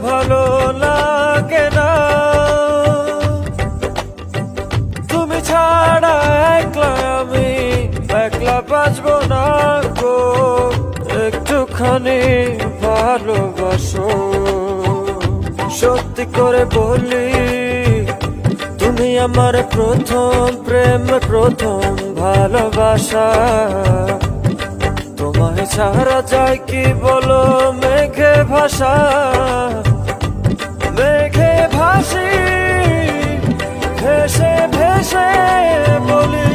ভালো লাগে না, তুমি ছাড়া একলা আমি একলা বাঁচবো না গো, একটুখানি ভালোবাসো। সত্যি করে বলি তুমি আমার প্রথম প্রেম, প্রথম ভালোবাসা। তোমায় ছাড়া যায় কি বলো মেঘে ভাষা, মেঘে ভাসি ভেসে ভেসে বলি